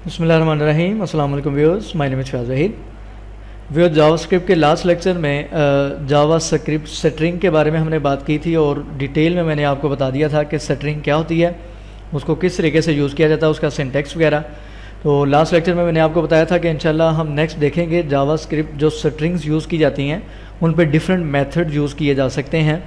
बिस्मिल्लाहिर्रहमानिर्रहीम। अस्सलाम वालेकुम viewers, my name is Fayaz Waheed. Viewers, JavaScript के लास्ट लेक्चर में जावास्क्रिप्ट स्ट्रिंग के बारे में हमने बात की थी और डिटेल में मैंने आपको बता दिया था कि स्ट्रिंग क्या होती है, उसको किस तरीके से यूज़ किया जाता है, उसका सिंटैक्स वगैरह। तो लास्ट लेक्चर में मैंने आपको बताया था कि इंशाल्लाह हम नेक्स्ट देखेंगे जावास्क्रिप्ट जो स्ट्रिंग्स यूज़ की जाती हैं उन पर डिफरेंट मेथड यूज़ किए जा सकते हैं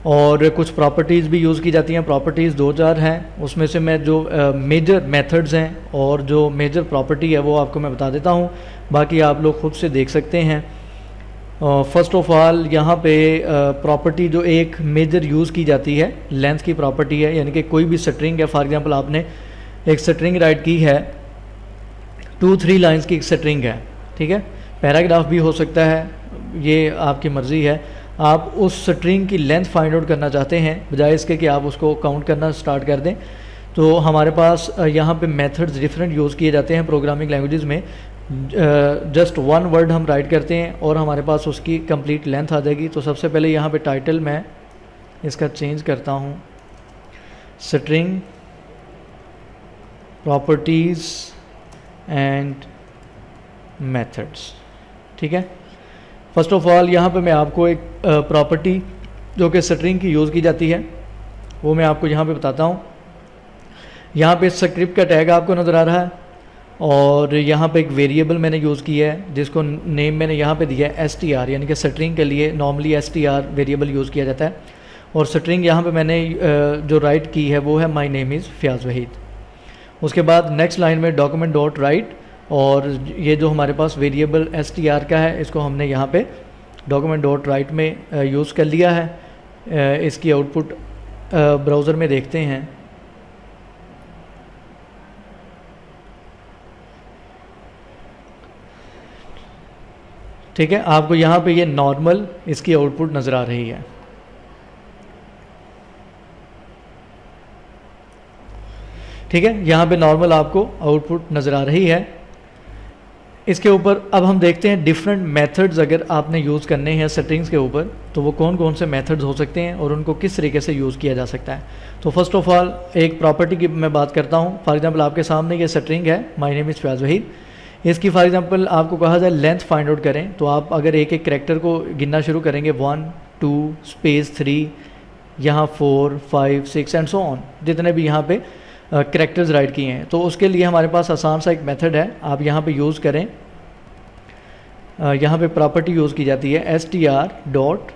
और कुछ प्रॉपर्टीज़ भी यूज़ की जाती हैं। प्रॉपर्टीज़ 2-4 हैं, उसमें से मैं जो मेजर मेथड्स हैं और जो मेजर प्रॉपर्टी है वो आपको मैं बता देता हूँ, बाकी आप लोग खुद से देख सकते हैं। फ़र्स्ट ऑफ़ ऑल यहाँ पे प्रॉपर्टी जो एक मेजर यूज़ की जाती है लेंथ की प्रॉपर्टी है, यानी कि कोई भी स्ट्रिंग है। फॉर एग्जांपल आपने एक स्ट्रिंग राइट की है, 2-3 लाइंस की एक स्ट्रिंग है, ठीक है, पैराग्राफ भी हो सकता है, ये आपकी मर्ज़ी है। आप उस स्ट्रिंग की लेंथ फाइंड आउट करना चाहते हैं, बजाय इसके कि आप उसको काउंट करना स्टार्ट कर दें, तो हमारे पास यहाँ पे मेथड्स डिफरेंट यूज़ किए जाते हैं प्रोग्रामिंग लैंग्वेजेस में। जस्ट वन वर्ड हम राइट करते हैं और हमारे पास उसकी कंप्लीट लेंथ आ जाएगी। तो सबसे पहले यहाँ पे टाइटल मैं इसका चेंज करता हूँ, स्ट्रिंग प्रॉपर्टीज़ एंड मेथड्स, ठीक है। फर्स्ट ऑफ़ ऑल यहाँ पे मैं आपको एक प्रॉपर्टी जो कि स्ट्रिंग की यूज़ की जाती है वो मैं आपको यहाँ पे बताता हूँ। यहाँ पे स्क्रिप्ट का टैग आपको नज़र आ रहा है और यहाँ पे एक वेरिएबल मैंने यूज़ किया है जिसको नेम मैंने यहाँ पे दिया है str, यानी कि स्ट्रिंग के लिए नॉर्मली str वेरिएबल यूज़ किया जाता है। और स्ट्रिंग यहाँ पे मैंने जो राइट की है वो है my name is Fayaz Waheed. उसके बाद नेक्स्ट लाइन में डॉक्यूमेंट डॉट राइट, और ये जो हमारे पास वेरिएबल str का है इसको हमने यहाँ पे डॉक्यूमेंट डॉट राइट में यूज़ कर लिया है। इसकी आउटपुट ब्राउज़र में देखते हैं। ठीक है, आपको यहाँ पे ये नॉर्मल इसकी आउटपुट नज़र आ रही है। ठीक है, यहाँ पे नॉर्मल आपको आउटपुट नज़र आ रही है। इसके ऊपर अब हम देखते हैं डिफरेंट मेथड्स अगर आपने यूज़ करने हैं स्ट्रिंग्स के ऊपर तो वो कौन कौन से मेथड्स हो सकते हैं और उनको किस तरीके से यूज़ किया जा सकता है। तो फर्स्ट ऑफ़ ऑल एक प्रॉपर्टी की मैं बात करता हूँ। फॉर एग्जांपल आपके सामने ये स्ट्रिंग है, my name is Fayaz Waheed. इसकी फॉर एग्जांपल आपको कहा जाए लेंथ फाइंड आउट करें, तो आप अगर एक एक करैक्टर को गिनना शुरू करेंगे 1 2 स्पेस 3, यहाँ 4 5 6 एंड सो ऑन, जितने भी यहाँ पे करैक्टर्स राइट किए हैं, तो उसके लिए हमारे पास आसान सा एक मेथड है, आप यहाँ पे यूज़ करें। यहाँ पे प्रॉपर्टी यूज़ की जाती है str डॉट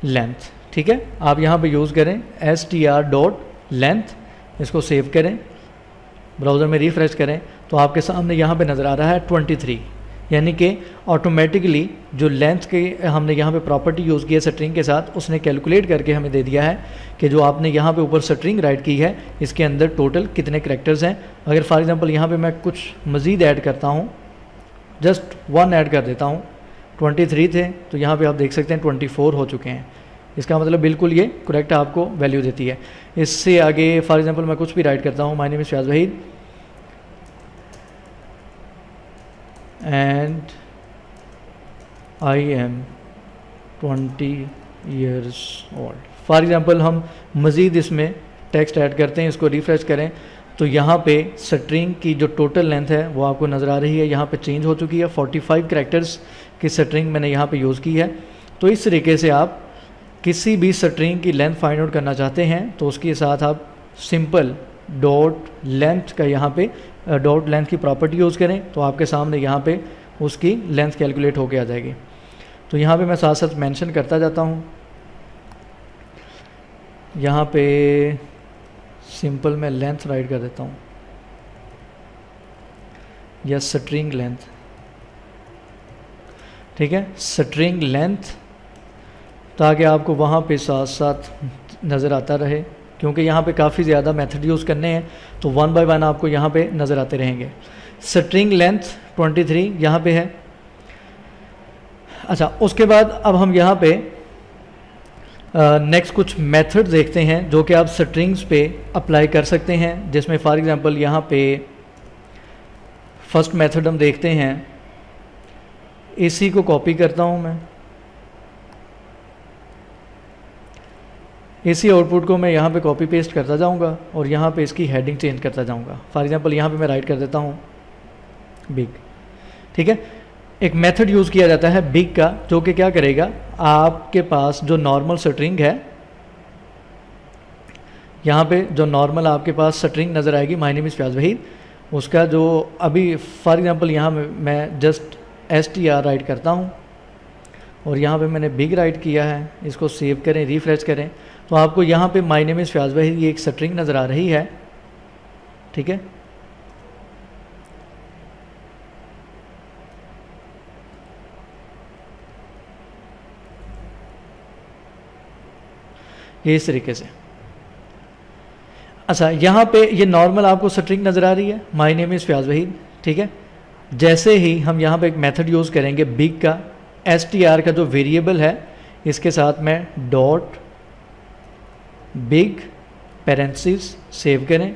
लेंथ, ठीक है। आप यहाँ पे यूज़ करें str डॉट लेंथ, इसको सेव करें, ब्राउज़र में रिफ़्रेश करें तो आपके सामने यहाँ पे नज़र आ रहा है 23, यानी कि ऑटोमेटिकली जो लेंथ के हमने यहाँ पे प्रॉपर्टी यूज़ की है स्ट्रिंग के साथ, उसने कैलकुलेट करके हमें दे दिया है कि जो आपने यहाँ पे ऊपर स्ट्रिंग राइट की है इसके अंदर टोटल कितने करैक्टर्स हैं। अगर फॉर एग्जांपल यहाँ पे मैं कुछ मज़ीद ऐड करता हूँ, जस्ट 1 ऐड कर देता हूँ, 23 थे तो यहाँ पे आप देख सकते हैं 24 हो चुके हैं। इसका मतलब बिल्कुल ये करेक्ट आपको वैल्यू देती है। इससे आगे फॉर एग्जांपल मैं कुछ भी राइट करता हूँ, my name is Fayaz Waheed and I am 20 years old. For example हम मज़ीद इसमें टेक्स्ट ऐड करते हैं, इसको रिफ़्रेश करें तो यहाँ पे स्ट्रिंग की जो टोटल लेंथ है वो आपको नज़र आ रही है, यहाँ पे चेंज हो चुकी है। 45 करैक्टर्स की स्ट्रिंग मैंने यहाँ पे यूज़ की है। तो इस तरीके से आप किसी भी स्ट्रिंग की लेंथ फाइंड आउट करना चाहते हैं तो उसके साथ आप सिंपल डॉट लेंथ का यहाँ पे डॉट लेंथ की प्रॉपर्टी यूज़ करें तो आपके सामने यहाँ पे उसकी लेंथ कैलकुलेट होके आ जाएगी। तो यहाँ पे मैं साथ साथ मेंशन करता जाता हूँ। यहाँ पे सिंपल मैं लेंथ राइट कर देता हूँ या स्ट्रिंग लेंथ, ठीक है, स्ट्रिंग लेंथ, ताकि आपको वहाँ पे साथ साथ नज़र आता रहे, क्योंकि यहाँ पे काफ़ी ज़्यादा मेथड यूज़ करने हैं तो 1 बाय 1 आपको यहाँ पे नज़र आते रहेंगे। स्ट्रिंग लेंथ 23 यहाँ पे है। अच्छा, उसके बाद अब हम यहाँ पे नेक्स्ट कुछ मेथड देखते हैं जो कि आप स्ट्रिंग्स पे अप्लाई कर सकते हैं, जिसमें फॉर एग्जांपल यहाँ पे फर्स्ट मेथड हम देखते हैं, इसी को कॉपी करता हूँ मैं, इसी आउटपुट को मैं यहाँ पे कॉपी पेस्ट करता जाऊँगा और यहाँ पे इसकी हेडिंग चेंज करता जाऊँगा। फॉर एग्जांपल यहाँ पे मैं राइट कर देता हूँ बिग। ठीक है, एक मेथड यूज़ किया जाता है बिग का, जो कि क्या करेगा, आपके पास जो नॉर्मल स्ट्रिंग है, यहाँ पे जो नॉर्मल आपके पास स्ट्रिंग नज़र आएगी my name is Fayaz Waheed, उसका जो अभी फॉर एग्जांपल यहाँ मैं जस्ट str राइट करता हूँ और यहाँ पे मैंने बिग राइट किया है, इसको सेव करें, रिफ्रेश करें, तो आपको यहाँ पे my name is Fayaz Waheed ये एक स्ट्रिंग नज़र आ रही है। ठीक है, ये इस तरीके से। अच्छा, यहाँ पे ये नॉर्मल आपको स्ट्रिंग नज़र आ रही है my name is Fayaz Waheed. ठीक है, जैसे ही हम यहाँ पे एक मेथड यूज़ करेंगे बिग का, str का जो वेरिएबल है इसके साथ में डॉट बिग पेरेंथीज सेव करें,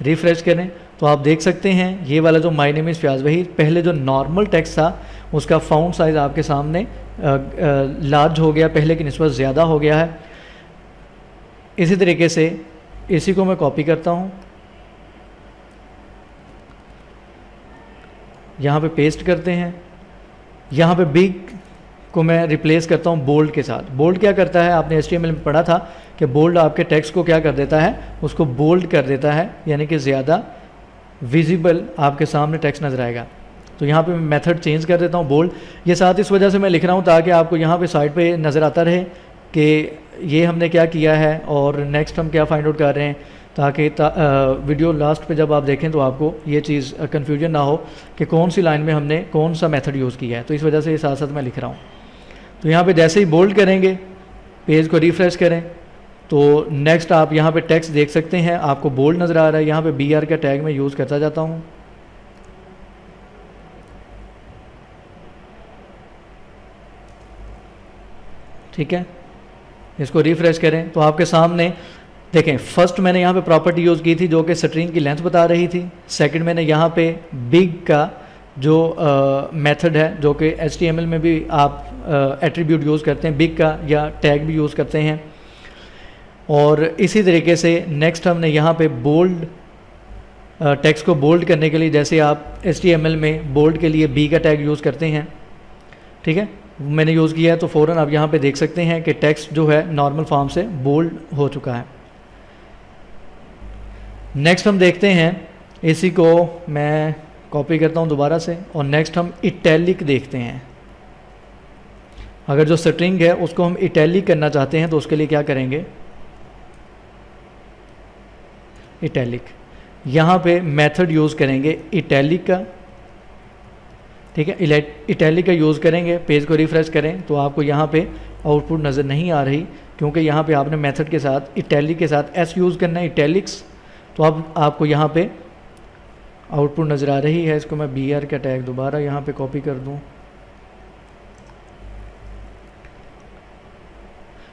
रिफ्रेश करें, तो आप देख सकते हैं ये वाला जो my name is Fayaz Waheed, पहले जो नॉर्मल टेक्स्ट था उसका फ़ॉन्ट साइज़ आपके सामने लार्ज हो गया, पहले की निस्बत ज़्यादा हो गया है। इसी तरीके से इसी को मैं कॉपी करता हूँ, यहाँ पे पेस्ट करते हैं, यहाँ पे बिग को मैं रिप्लेस करता हूँ बोल्ड के साथ। बोल्ड क्या करता है, आपने HTML में पढ़ा था कि बोल्ड आपके टेक्स्ट को क्या कर देता है, उसको बोल्ड कर देता है, यानी कि ज़्यादा विजिबल आपके सामने टेक्स्ट नज़र आएगा। तो यहाँ पे मैं मेथड चेंज कर देता हूँ बोल्ड। ये साथ इस वजह से मैं लिख रहा हूँ ताकि आपको यहाँ पे साइड पे नज़र आता रहे कि ये हमने क्या किया है और नेक्स्ट हम क्या फाइंड आउट कर रहे हैं, ताकि वीडियो लास्ट पे जब आप देखें तो आपको ये चीज़ कन्फ्यूजन ना हो कि कौन सी लाइन में हमने कौन सा मेथड यूज़ किया है। तो इस वजह से ये साथ साथ मैं लिख रहा हूँ। तो यहाँ पे जैसे ही बोल्ड करेंगे, पेज को रिफ्रेश करें, तो नेक्स्ट आप यहाँ पे टेक्स्ट देख सकते हैं, आपको बोल्ड नज़र आ रहा है। यहाँ पे BR का टैग मैं यूज़ करता जाता हूँ। ठीक है, इसको रिफ्रेश करें तो आपके सामने देखें, फर्स्ट मैंने यहाँ पे प्रॉपर्टी यूज़ की थी जो कि स्ट्रिंग की लेंथ बता रही थी। सेकंड मैंने यहाँ पे बिग का जो मेथड है, जो कि HTML में भी आप एट्रीब्यूट यूज़ करते हैं बिग का, या टैग भी यूज़ करते हैं। और इसी तरीके से नेक्स्ट हमने यहाँ पे बोल्ड टेक्स्ट को बोल्ड करने के लिए, जैसे आप HTML में बोल्ड के लिए बी का टैग यूज़ करते हैं। ठीक है, मैंने यूज़ किया है, तो फ़ौरन आप यहाँ पे देख सकते हैं कि टेक्स्ट जो है नॉर्मल फॉर्म से बोल्ड हो चुका है। नेक्स्ट हम देखते हैं, इसी को मैं कॉपी करता हूँ दोबारा से, और नेक्स्ट हम इटैलिक देखते हैं। अगर जो स्ट्रिंग है उसको हम इटैलिक करना चाहते हैं तो उसके लिए क्या करेंगे, इटैलिक, यहाँ पे मेथड यूज़ करेंगे इटैलिक का। ठीक है, इटैलिक का यूज़ करेंगे। पेज को रिफ्रेश करें तो आपको यहाँ पे आउटपुट नज़र नहीं आ रही, क्योंकि यहाँ पे आपने मेथड के साथ इटैलिक के साथ S यूज़ करना है, इटैलिक्स। तो अब आपको यहाँ पे आउटपुट नज़र आ रही है। इसको मैं BR का टैग दोबारा यहाँ पे कॉपी कर दूँ।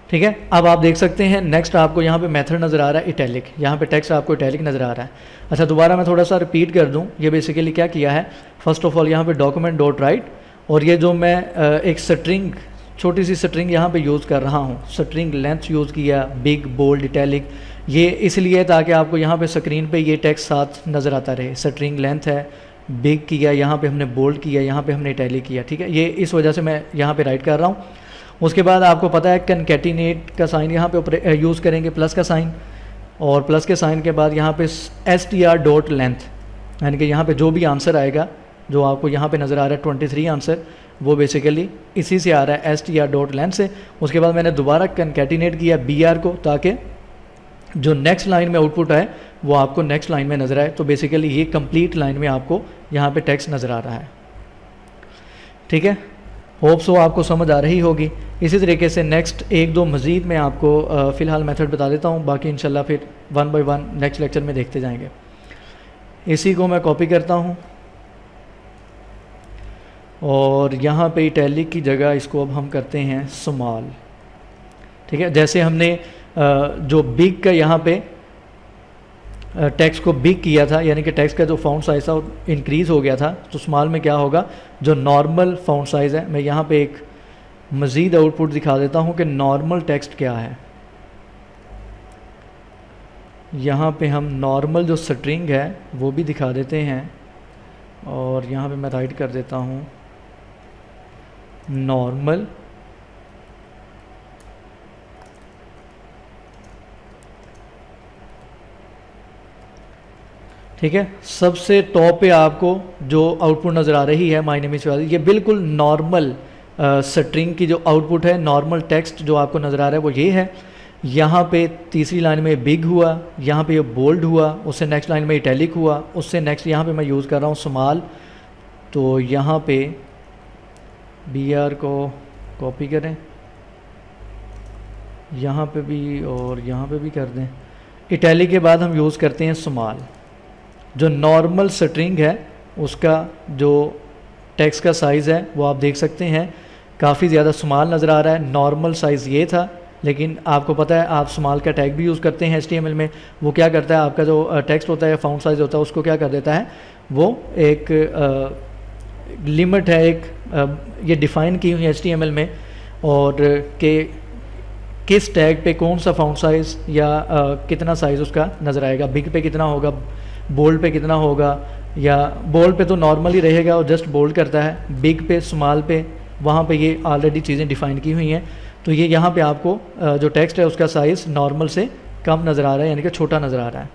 ठीक है, अब आप देख सकते हैं नेक्स्ट आपको यहाँ पे मेथड नज़र आ रहा है इटैलिक, यहाँ पे टेक्स्ट आपको इटैलिक नज़र आ रहा है। अच्छा, दोबारा मैं थोड़ा सा रिपीट कर दूँ। ये बेसिकली क्या किया है, फर्स्ट ऑफ ऑल यहाँ पे डॉक्यूमेंट डॉट राइट, और ये जो मैं एक स्ट्रिंग, छोटी सी स्ट्रिंग यहाँ पे यूज़ कर रहा हूँ, स्ट्रिंग लेंथ यूज़ किया, बिग, बोल्ड, इटैलिक, ये इसलिए ताकि आपको यहाँ पे स्क्रीन पे ये टेक्स्ट साथ नज़र आता रहे। स्ट्रिंग लेंथ है, बिग किया, यहाँ पे हमने बोल्ड किया, यहाँ पे हमने इटैलिक किया। ठीक है, ये इस वजह से मैं यहाँ पे राइट कर रहा हूँ। उसके बाद आपको पता है कनकैटिनेट का साइन यहाँ पे यूज़ करेंगे, प्लस का साइन, और प्लस के साइन के बाद यहाँ पे str डॉट लेंथ, यानी कि यहाँ पे जो भी आंसर आएगा, जो आपको यहाँ पे नज़र आ रहा है 23 आंसर, वो बेसिकली इसी से आ रहा है str डॉट लेंथ से। उसके बाद मैंने दोबारा कनकैटिनेट किया BR को, ताकि जो नेक्स्ट लाइन में आउटपुट आए वो आपको नेक्स्ट लाइन में नज़र आए। तो बेसिकली ये कंप्लीट लाइन में आपको यहाँ पे टेक्स्ट नज़र आ रहा है। ठीक है, होप सो आपको समझ आ रही होगी। इसी तरीके से नेक्स्ट एक दो मज़ीद मैं आपको फ़िलहाल मेथड बता देता हूँ, बाकी इंशाल्लाह फिर one by one next lecture में देखते जाएंगे। इसी को मैं कॉपी करता हूँ और यहाँ पे इटैलिक की जगह इसको अब हम करते हैं स्मॉल। ठीक है, जैसे हमने जो बिग का यहाँ पे टेक्स्ट को बिग किया था, यानी कि टेक्स्ट का जो फ़ॉन्ट साइज़ था इंक्रीज़ हो गया था, तो स्मॉल में क्या होगा, जो नॉर्मल फ़ॉन्ट साइज़ है, मैं यहाँ पे एक मज़ीद आउटपुट दिखा देता हूँ कि नॉर्मल टेक्स्ट क्या है। यहाँ पे हम नॉर्मल जो स्ट्रिंग है वो भी दिखा देते हैं, और यहाँ पे मैं राइट कर देता हूँ नॉर्मल ठीक है। सबसे टॉप पे आपको जो आउटपुट नज़र आ रही है माय नेम इज़ फैज़, ये बिल्कुल नॉर्मल स्ट्रिंग की जो आउटपुट है, नॉर्मल टेक्स्ट जो आपको नज़र आ रहा है वो ये है। यहाँ पे तीसरी लाइन में बिग हुआ, यहाँ पे ये बोल्ड हुआ, उससे नेक्स्ट लाइन में इटैलिक हुआ, उससे नेक्स्ट यहाँ पे मैं यूज़ कर रहा हूँ स्मॉल, तो यहाँ पे BR को कॉपी करें, यहाँ पे भी और यहाँ पे भी कर दें। इटैलिक के बाद हम यूज़ करते हैं स्मॉल। जो नॉर्मल स्ट्रिंग है उसका जो टेक्स्ट का साइज़ है वो आप देख सकते हैं काफ़ी ज़्यादा स्मॉल नज़र आ रहा है। नॉर्मल साइज़ ये था, लेकिन आपको पता है आप स्मॉल का टैग भी यूज़ करते हैं HTML में। वो क्या करता है, आपका जो टेक्स्ट होता है, फाउंड साइज़ होता है, उसको क्या कर देता है, वो एक लिमिट है, एक ये डिफ़ाइन की हुई है HTML में, और के किस टैग पे कौन सा फाउंड साइज़ या कितना साइज़ उसका नज़र आएगा, बिग पे कितना होगा, बोल्ड पे कितना होगा, या बोल्ड पे तो नॉर्मल ही रहेगा और जस्ट बोल्ड करता है, बिग पे स्मॉल पे वहाँ पे ये ऑलरेडी चीज़ें डिफ़ाइन की हुई हैं। तो ये यहाँ पे आपको जो टेक्स्ट है उसका साइज़ नॉर्मल से कम नज़र आ रहा है, यानी कि छोटा नज़र आ रहा है।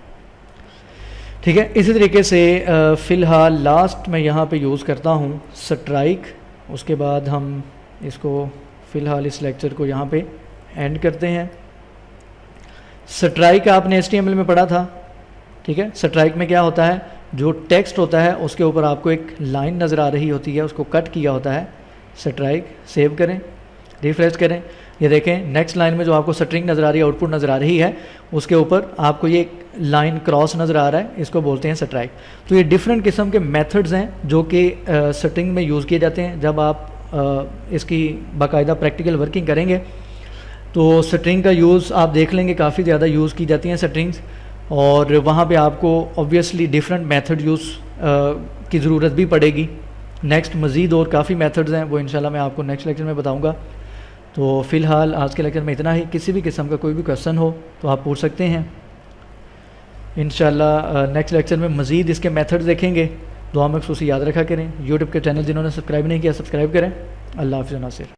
ठीक है, इसी तरीके से फ़िलहाल लास्ट में यहाँ पे यूज़ करता हूँ स्ट्राइक। उसके बाद हम इसको फ़िलहाल इस लेक्चर को यहाँ पे एंड करते हैं। स्ट्राइक आपने HTML में पढ़ा था, ठीक है। स्ट्राइक में क्या होता है, जो टेक्स्ट होता है उसके ऊपर आपको एक लाइन नज़र आ रही होती है, उसको कट किया होता है स्ट्राइक। सेव करें, रिफ्रेश करें, ये देखें नेक्स्ट लाइन में जो आपको स्ट्रिंग नज़र आ रही है, आउटपुट नज़र आ रही है, उसके ऊपर आपको ये लाइन क्रॉस नज़र आ रहा है, इसको बोलते हैं स्ट्राइक। तो ये डिफरेंट किस्म के मेथड्स हैं जो कि स्ट्रिंग में यूज़ किए जाते हैं। जब आप इसकी बाकायदा प्रैक्टिकल वर्किंग करेंगे तो स्ट्रिंग का यूज़ आप देख लेंगे, काफ़ी ज़्यादा यूज़ की जाती हैं स्ट्रिंग्स, और वहाँ पे आपको ऑब्वियसली डिफरेंट मेथड यूज़ की ज़रूरत भी पड़ेगी। नेक्स्ट मज़ीद और काफ़ी मेथड्स हैं, वो इंशाल्लाह मैं आपको नेक्स्ट लेक्चर में बताऊँगा। तो फ़िलहाल आज के लेक्चर में इतना ही। किसी भी किस्म का कोई भी क्वेश्चन हो तो आप पूछ सकते हैं। इंशाल्लाह नेक्स्ट लेक्चर में मज़ीद इसके मेथड्स देखेंगे। दुआ में खुसूसी याद रखा करें। यूट्यूब के चैनल जिन्होंने सब्सक्राइब नहीं किया सब्सक्राइब करें। अल्लाह हाफ़िज़ नासिर।